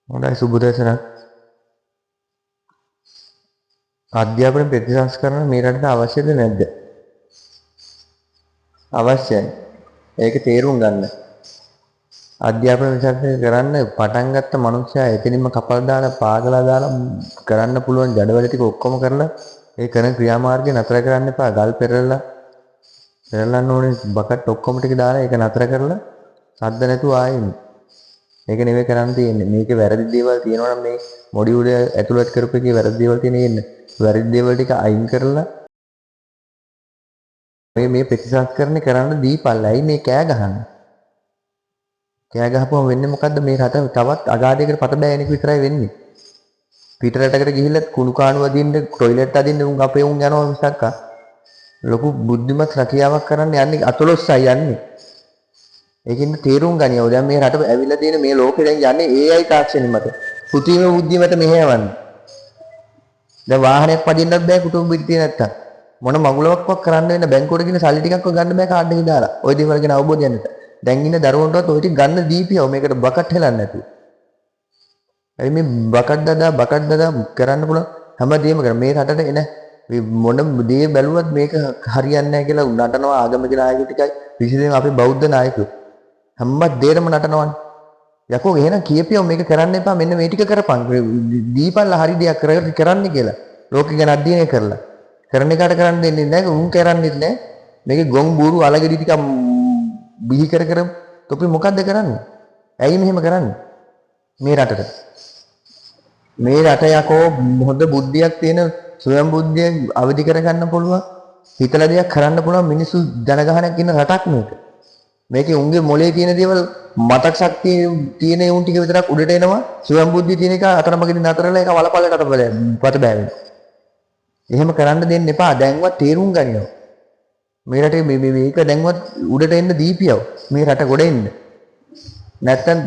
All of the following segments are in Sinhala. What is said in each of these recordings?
හොඳයි සුබදේශන අධ්‍යාපන ප්‍රතිසංස්කරණ මේ රටට අවශ්‍යද නැද්ද? අවශ්‍යයි. ඒක තේරුම් ගන්න. අධ්‍යාපන විෂය කරන්න පටන් ගත්ත මනුස්සයා එතනින්ම කපල් දාලා පාගලා දාලා කරන්න පුළුවන් ජඩවල ටික ඔක්කොම කරලා ඒ කරන ක්‍රියාමාර්ගය නතර කරන්න එපා. ගල් පෙරලන්න ඕනේ බකට් ඔක්කොම ටික දාලා ඒක නතර කරලා සද්ද නැතුව ආයෙත් ඒක නෙවෙයි කරන්න තියෙන්නේ. මේකේ වැරදි දේවල් තියෙනවා නම් මේ මොඩියුල ඇතුළත් කරපු එකේ වැරදි දේවල් තියෙන වැරදි දේවල් ටික අයින් කරලා මේ ප්‍රතිසංස්කරණය කරන්න දීපල්ලයි මේ කෑ ගහන්නේ. කෑ ගහපුවම වෙන්නේ මොකද්ද? මේ රට තවත් අගාධයකට පත බෑන එක විතරයි වෙන්නේ. පිටරටකට ගිහිල්ලා කුණු කාණු වදින්න, টয়ලට් අදින්න උන් අපේ උන් යනවා මිසක් ලොකු බුද්ධිමත් රැකියාවක් කරන්න යන්නේ අතලොස්සයි යන්නේ. ඒකින්ද තේරුම් ගනියව. දැන් මේ රට ඇවිල්ලා තියෙන මේ ලෝකෙ දැන් යන්නේ AI තාක්ෂණය මත. කෘත්‍රිම බුද්ධිය මත මෙහෙයවන්නේ. දැන් වාහනයක් පදින්නත් බෑ කුටුම්බ පිටිය නැත්තම්. මොන මගුලක්වත් කරන්න වෙන බැංකුවට ගිහින් සල්ලි ටිකක් ගන්න බෑ කාඩ් එකේ දාලා. ওই දේවල් ගැන අවබෝධයක් නැත. දැන් ඉන්න දරුවන්ටවත් ওই ටික ගන්න දීපියව මේකට බකට් හෙලන්නේ නැතුව. එයි මේ බකට් දදා කරන්න පුළුවන් හැමදේම කරා. මේ රටට එන මොන දේ බැලුවත් මේක හරියන්නේ නැහැ කියලා නටනවා ආගමික නායකයෝ ටිකයි විශේෂයෙන් අපේ බෞද්ධ නායකයෝ. හැම දෙයක්ම නටනවනේ. යකෝ එහෙනම් කියපියව මේක කරන්න එපා මෙන්න මේ ටික කරපන්. දීපල්ලා හරි දෙයක් කරන්නේ කියලා. ලෝකෙ ගැන අධ්‍යයනය කරලා. කරන එකට කරන්න දෙන්නේ නැහැ. උන් කරන්නේ නැහැ. මේකේ ගොන් බూరు අලගෙඩි ටික බිහි කර තොපි මොකද්ද කරන්නේ? ඇයි මෙහෙම කරන්නේ? මේ රටට. මේ රට යකෝ හොඳ බුද්ධියක් තියෙන ස්වයං බුද්ධිය අවදි කරගන්න පුළුවන්. හිතලා දෙයක් කරන්න පුළුවන් මිනිස්සු ජනගහනයක් ඉන්න රටක් මේක. මේකේ උන්ගේ මොලේ තියෙන දේවල් මතක ශක්තිය තියෙන උන් ටික විතරක් උඩට එනවා. ස්වයං බුද්ධිය තියෙන එක අතරමඟදී නතරලා ඒක වලපල්ලට පත බෑවෙනවා. එහෙම කරන්න දෙන්න එපා. දැන්වත් තේරුම් ගනියව. මේ රටේ මේක දැන්වත් උඩට එන්න දීපියව. මේ රට ගොඩ එන්න. නැත්තම්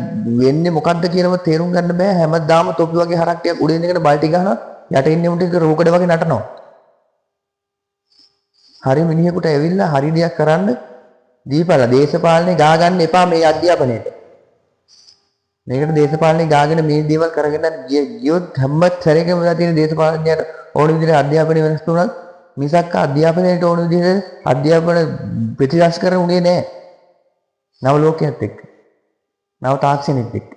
වෙන්නේ මොකද්ද කියලාම තේරුම් ගන්න බෑ. හැමදාම තොපි වගේ හරක් ටික උඩ ඉන්න එකට බල්ටි ගහනවා. යට ඉන්නේ උන්ට රෝකඩ වගේ නටනවා. හරි මිනිහෙකුට ඇවිල්ලා හරි දෙයක් කරන්න දීපලා දේශපාලනේ ගා ගන්න එපා මේ අධ්‍යාපනයේට. මේකට දේශපාලනේ ගාගෙන මේ දේවල් කරගෙන ගියොත් හැම සැරේකම වෙලා තියෙන දේශපාලනයට ඕන විදිහට අධ්‍යාපනය වෙනස් වුණත් මිසක් අධ්‍යාපනයට ඕන විදිහට අධ්‍යාපන ප්‍රතිසංස්කරණ උනේ නැහැ. නව ලෝකයක් එක්ක. නව තාක්ෂණෙත් එක්ක.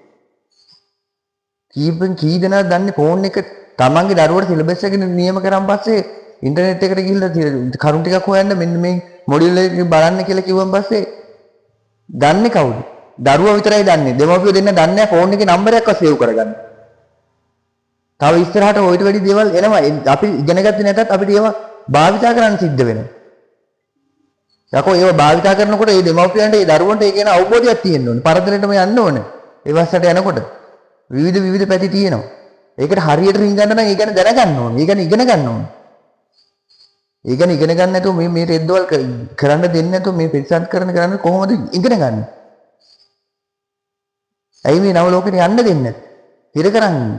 කී දෙනා දන්නේ ෆෝන් එක තමන්ගේ දරුවට සිලබස් එක නියම කරන් පස්සේ ඉන්ටර්නෙට් එකට ගිහිල්ලා කරුණු ටිකක් හොයන්න මෙන්න මේ මොඩියුල් එක බලන්න කියලා කිව්වන් පස්සේ දන්නේ කවුද? දරුවා විතරයි දන්නේ. දෙමව්පියෝ දෙන්න දන්නේ නැහැ ෆෝන් එකේ නම්බරයක්වත් සේව් කරගන්න. තව ඉස්සරහට ඔයිට වැඩි දේවල් එනවා. අපි ඉගෙන ගත්තේ නැතත් අපිට ඒවා භාවිතා කරන්න සිද්ධ වෙනවා. යකෝ ඒවා භාවිතා කරනකොට මේ දෙමව්පියන්ට ඒ දරුවන්ට ඒ කියන අවබෝධයක් තියෙන්න ඕනේ. පරතරෙටම යන්න ඕනේ. ඒ වස්සට යනකොට විවිධ පැති තියෙනවා. ඒකට හරියට රින් ගන්න නම් ඒ ගැන දැනගන්න ඕනේ. ඒ ගැන ඉගෙන ගන්න ඕනේ. ඒ ගැන ඉගෙන ගන්න නැතුව මේ රෙද්දවල් කරන්න දෙන්නේ නැතුව මේ ප්‍රතිසංස්කරණ කරන්නේ කොහොමද ඉගෙන ගන්න? ඇයි මේ නව ලෝකෙට යන්න දෙන්නේ නැත්තේ? හිර කරන්නේ.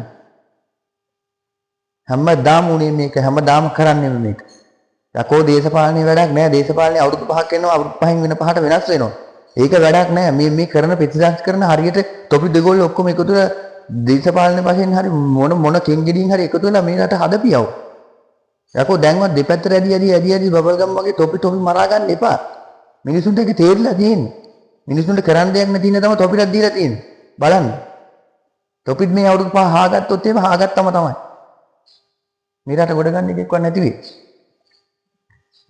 හැමදාම උනේ මේක හැමදාම කරන්නේ මේක. යකෝ දේශපාලනේ වැඩක් නෑ. දේශපාලනේ අවුරුදු 5ක් වෙනවා. අවුරුදු 5න් වෙන පහට වෙනස් වෙනවා. ඒක වැඩක් නෑ. මේ කරන ප්‍රතිසංස්කරණ හරියට තොපි දෙගොල්ලෝ ඔක්කොම එකතු වෙලා දේශපාලන වශයෙන් හරි මොන කෙන්ගෙඩින් හරි එකතු වෙලා මේ රට හදපියව. යකෝ දැන්වත් දෙපැත්තට ඇදි බබල් ගම් වගේ තොපි මරා ගන්න එපා. මිනිසුන්ට ඒක තේරිලා තියෙන්නේ. මිනිසුන්ට කරන්න දෙයක් නැති ඉන්න තමයි තොපිටක් දීලා තියෙන්නේ. බලන්න. තොපිත් මේ අවුරුදු 5 හාගත්තොත් එහෙම හාගත්තම තමයි. මේ රට ගොඩ ගන්න එකක්වත් නැති වෙයි.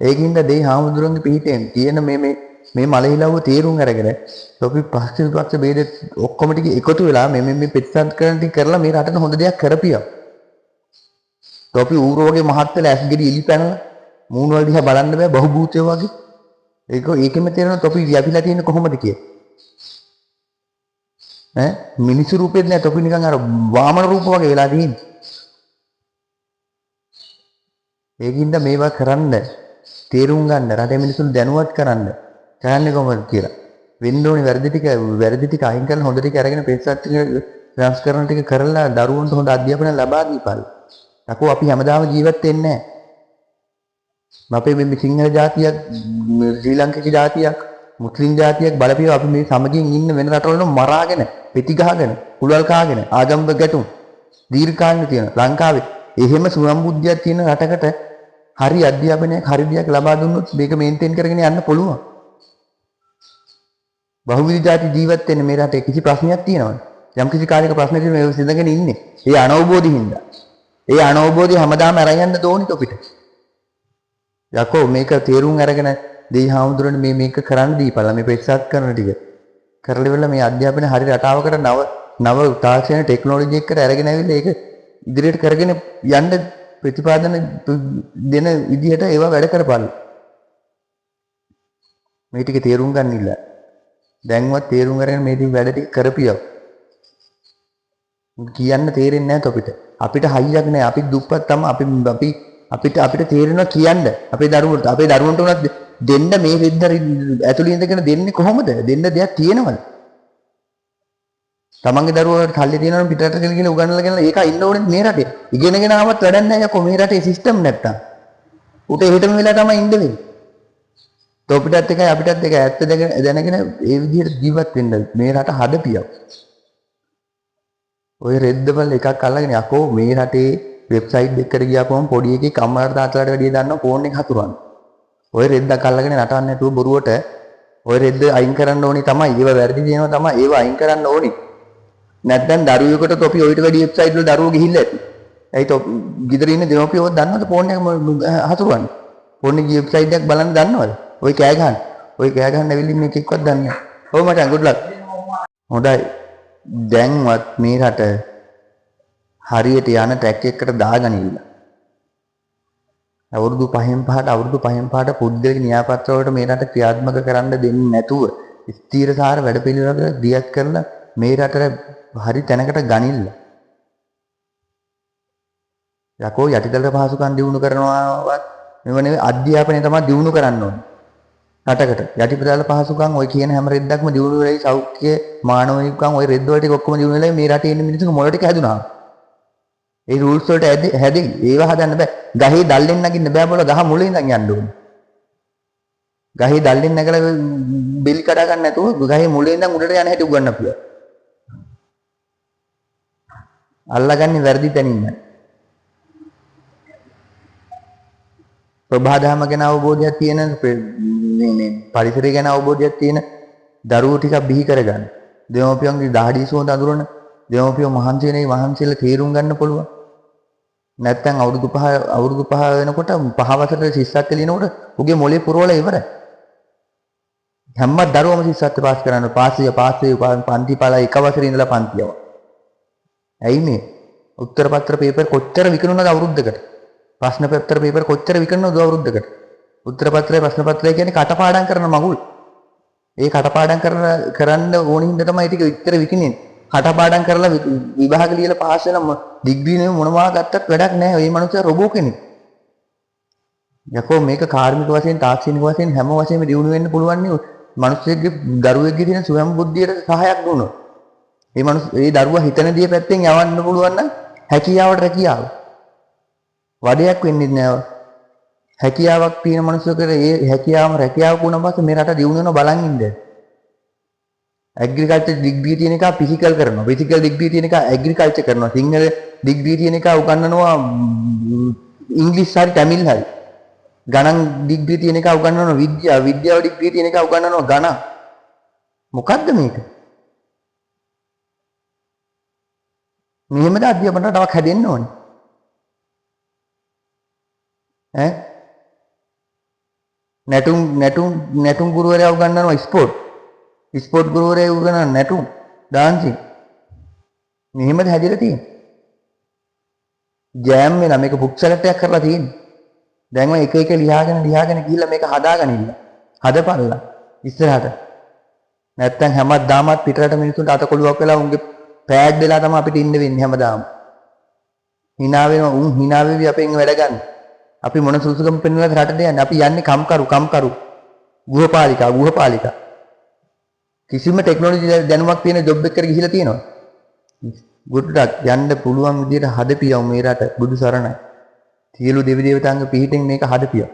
ඒකින්ද දෙයි හාමුදුරන්ගේ පිහිටෙන් තියෙන මේ මලහිලව්ව තේරුම් අරගෙන තොපි පස්ස බේද ඔක්කොම ටික එකතු වෙලා මේ ප්‍රතිසංස්කරණ ටික කරලා මේ රටට හොඳ දෙයක් කරපියා. තොපි ඌරෝ වගේ මහත් වෙලා ඇස්ගෙඩි ඉලි පැනලා මූණ වල දිහා බලන්න බෑ බහූබූතයෝ වගේ. ඒකෙම තේරෙන තොපි යපිලා තියෙන්නේ කොහොමද කියලා. මිනිසු රූපෙත් නෑ තොපි නිකන් අර වාමන රූප වගේ වෙලා තියෙන්නේ. ඒකින්ද මේවා කරන්න තේරුම් ගන්න රටේ මිනිසුන් දැනුවත් කරන්නේ කොහොමද කියලා. වෙන්න ඕනේ වැරදි ටික අයින් කරලා හොඳ ටික අරගෙන ප්‍රතිසංස්කරණ ටික කරලා දරුවන්ට හොඳ අධ්‍යාපනය ලබා දීපල්. යකෝ අපි හැමදාම ජීවත් වෙන්නේ නැහැ. අපේ මේ සිංහල ජාතියක් ශ්‍රී ලංකික ජාතියක් මුස්ලිම් ජාතියක් බලපියව අපි මේ සමගින් ඉන්න වෙන රටවල මරාගෙන, පෙති ගහගෙන, කුලල් කාගෙන, ආගම්බ ගැටුම් දීර්ඝකාලීන තියෙන ලංකාවේ එහෙම සුවම්බුද්ධියක් තියෙන රටකට හරි අධ්‍යාපනයක් හරි දෙයක් ලබා දුන්නොත් මේක මේන්ටේන් කරගෙන යන්න පුළුවන්. බහුවිධ ජාති ජීවත් වෙන්න මේ රටේ කිසි ප්‍රශ්නයක් තියෙනවද? යම් කිසි කාලයක ප්‍රශ්න තියෙන මේව සිඳගෙන ඉන්නේ. ඒ අනවබෝධින් හින්දා. ඒ අනවබෝධය හැමදාම අරන් යන්න දෝනිත අපිට. යකෝ මේක තේරුම් අරගෙන දෙයි හාමුදුරනේ මේක කරන්න දීපල්ලා මේ ප්‍රතිසත් කරන ටික. කරලා ඉවරලා මේ අධ්‍යාපනයේ හරි රටාවකට නව තාක්ෂණ ටෙක්නොලොජි එකකට අරගෙන ඇවිල්ලා ඒක ඉදිරියට කරගෙන යන්න ප්‍රතිපාදන දෙන විදිහට ඒවා වැඩ කරපල්ලා. මේ ටික තේරුම් ගන්න ඉල්ල. දැන්වත් තේරුම් අරගෙන මේ ටික වැඩ ටික කරපියව. කියන්න තේරෙන්නේ නැහැ අපිට. අපිට හයියක් නැහැ. අපි දුප්පත් තමයි. අපිට තේරෙනවා කියන්න. අපේ දරුවන්ට උනත් දෙන්න මේ රෙද්ද ඇතුළේ ඉඳගෙන දෙන්නේ කොහොමද? දෙන්න දෙයක් තියෙනවද? තමන්ගේ දරුවෝ කල්ලි තියෙනවනම් පිටරට ගෙනගෙන උගන්වලා ගෙනලා ඒක ඉන්න ඕනේ මේ රටේ. ඉගෙනගෙන ආවත් වැඩක් නැහැ යකෝ මේ රටේ සිස්ටම් නැත්තම්. උට එහෙටම වෙලා තමයි ඉන්න වෙන්නේ. තොපිටත් එකයි අපිටත් එකයි ඇත්ත දැනගෙන ඒ විදිහට ජීවත් වෙන්න මේ රට හදපියක්. ඔය රෙද්දවල එකක් අල්ලගෙන යකෝ මේ රටේ වෙබ්සයිට් එකකට ගියාපුවම පොඩි එකෙක් අම්මලාට තාත්තලාට වැඩිය දන්නවා ෆෝන් එක හතුරන්න. ඔය රෙද්දක් අල්ලගෙන නටන්න නැතුව බොරුවට ඔය රෙද්ද අයින් කරන්න ඕනි තමයි. ඒව වැරදි දෙනවා තමයි. ඒව අයින් කරන්න ඕනි. නැත්නම් දරුවෙකුට තොපි ඔයිට වැඩි වෙබ්සයිට් වල දරුවෝ ගිහිල්ලා ඇති. ඇයි තො ගෙදර ඉන්න දෙමව්පියෝ දන්නවද ෆෝන් එක හතුරන්නේ? ෆෝන් එකේ වෙබ්සයිට් එකක් බලන්න දන්නවද? ඔය කෑ ගහන්න ඇවිල්ලා ඉන්න එකෙක්වත් දන්නේ නැහැ. ඔව් මචං good luck. හොඳයි. දැන්වත් මේ රට හරියට යන ට්‍රැක් එකකට දාගනින්න. අවුරුදු 5න් පහට පුද්ගලික න්‍යායපත්‍ර වලට මේ රට ක්‍රියාත්මක කරන්න දෙන්නේ නැතුව ස්ථීරසාර වැඩපිළිවෙලකට දියත් කරලා මේ රටට හරි තැනකට ගනින්න. යකෝ යටිතල පහසුකම් දිනු කරනවාවත් මෙව නෙවෙයි අධ්‍යාපනය තමයි දිනු කරන්න ඕනේ. රටකට යටිපතල පහසුකම් ඔය කියන හැම රෙද්දක්ම දිනු වෙලයි සෞඛ්‍ය මානවිකම් ඔය රෙද්ද වල ටික ඔක්කොම දිනු වෙලයි මේ රටේ ඉන්න මිනිස්සුන්ගේ මොළ ටික හැදුනා. ඒ රූල්ස් වලට හැදෙයි ඒව හදන්න බෑ. ගහේ දැල්ලෙන් නගින්න බෑ බෝල ගහ මුලින් ඉඳන් යන්න ඕනේ. ගහේ දැල්ලෙන් නැගලා බෙල් කඩා ගන්න නැතුව ගහේ මුලින් ඉඳන් උඩට යන හැටි උගන්වන්න පුළුවන්. අල්ලගන්නේ වැරදි තැනින්ම. ප්‍රභාදහම ගැන අවබෝධයක් තියෙන මේ පරිසරය ගැන අවබෝධයක් තියෙන දරුවෝ ටිකක් බිහි කරගන්න. දෙමව්පියන්ගේ දහඩි සුවඳ අඳුරන දෙමව්පියෝ මහන්සි වෙන මහන්සියලා තීරුම් ගන්න පුළුවන්. නැත්තම් අවුරුදු 5 වෙනකොට 5 වසරේ ශිෂ්‍යත්වය ලියනකොට උගේ මොලේ පුරවලා ඉවරයි. හැම දරුවම ශිෂ්‍යත්වය පාස් කරන්න පාස්සිය පන්ති පාලා එක වසරේ ඉඳලා පන්තියව. ඇයි මේ උත්තර පත්‍ර පේපර් කොච්චර විකුණුනද අවුරුද්දකට? ප්‍රශ්න පත්‍ර පේපර් කොච්චර විකුණුනද අවුරුද්දකට? උත්තර පත්‍රය ප්‍රශ්න පත්‍රය කියන්නේ කටපාඩම් කරන මගුල්. ඒ කටපාඩම් කරන්න ඕනින් හින්දා තමයි ටික විතර විකිනේ. කටපාඩම් කරලා විභාග ලියලා පාස් වෙන ඩිග්‍රී නෙවෙයි මොනවා ගත්තත් වැඩක් නැහැ. මේ මනුස්සයා රොබෝ කෙනෙක්. යකෝ මේක කාර්මික වශයෙන් තාක්ෂණික වශයෙන් හැම වශයෙන්ම දියුණු වෙන්න පුළුවන් නේ. මනුස්සයෙක්ගේ දරුවෙක්ගේ තියෙන ස්වයං බුද්ධියට සහායක් දුන්නොත්. ඒ දරුවා හිතන දේ පැත්තෙන් යවන්න පුළුවන් නම් හැකියාවට රැකියාව. වදයක් වෙන්නේ නැහැ. හැකියාවක් තියෙන මනුස්සයෙකුට ඒ හැකියාවම රැකියාවක් වුණා පස්සේ මේ රට දියුණු වෙනවා බලන් ඉන්න. ඇග්‍රිකල්චර් ඩිග්‍රී තියෙන එක ෆිසිකල් කරනවා. ෆිසිකල් ඩිග්‍රී තියෙන එක ඇග්‍රිකල්චර් කරනවා. සිංහල ඩිග්‍රී තියෙන එක උගන්වනවා ඉංග්‍රීසි හරි තමිල් හරි. ගණන් ඩිග්‍රී තියෙන එක උගන්වනවා විද්‍යාව ඩිග්‍රී තියෙන එක උගන්වනවා ගණන්. මොකද්ද මේක? මෙහෙමද අධ්‍යාපන රටාවක් හැදෙන්න ඕනේ. ඈ නැටුම් ගුරුවරයා උගන්වනවා ස්පෝර්ට් ගුරුවරයා උගන්වනවා නැටුම් ඩාන්සින්. මෙහෙමද හැදිලා තියෙන්නේ. ජෑම් වෙලා මේක බුක් සෙලෙක්ට් එකක් කරලා තියෙන්නේ. දැන් මම එක ලියාගෙන ගිහිල්ලා මේක හදාගෙන ඉන්න. හදපල්ලා ඉස්සරහට. නැත්තම් හැමදාමත් පිටරට මිනිස්සුන්ට අතකොළුවක් වෙලා උන්ගේ පෑඩ් වෙලා තමයි අපිට ඉන්න වෙන්නේ හැමදාම. hina වෙනවා hina වෙවි අපෙන් වැඩ ගන්න. අපි මොන සුසුකම් පෙන්වලාද රටට යන්නේ? අපි යන්නේ කම්කරු ගෘහපාලිකා. කිසිම ටෙක්නොලොජි දැනුමක් තියෙන ජොබ් එකකට ගිහිලා තියෙනවා. ගොඩක් යන්න පුළුවන් විදිහට හදපියව මේ රට බුදු සරණයි. සියලු දෙවි දේවතාංග පිහිටින් මේක හදපියව.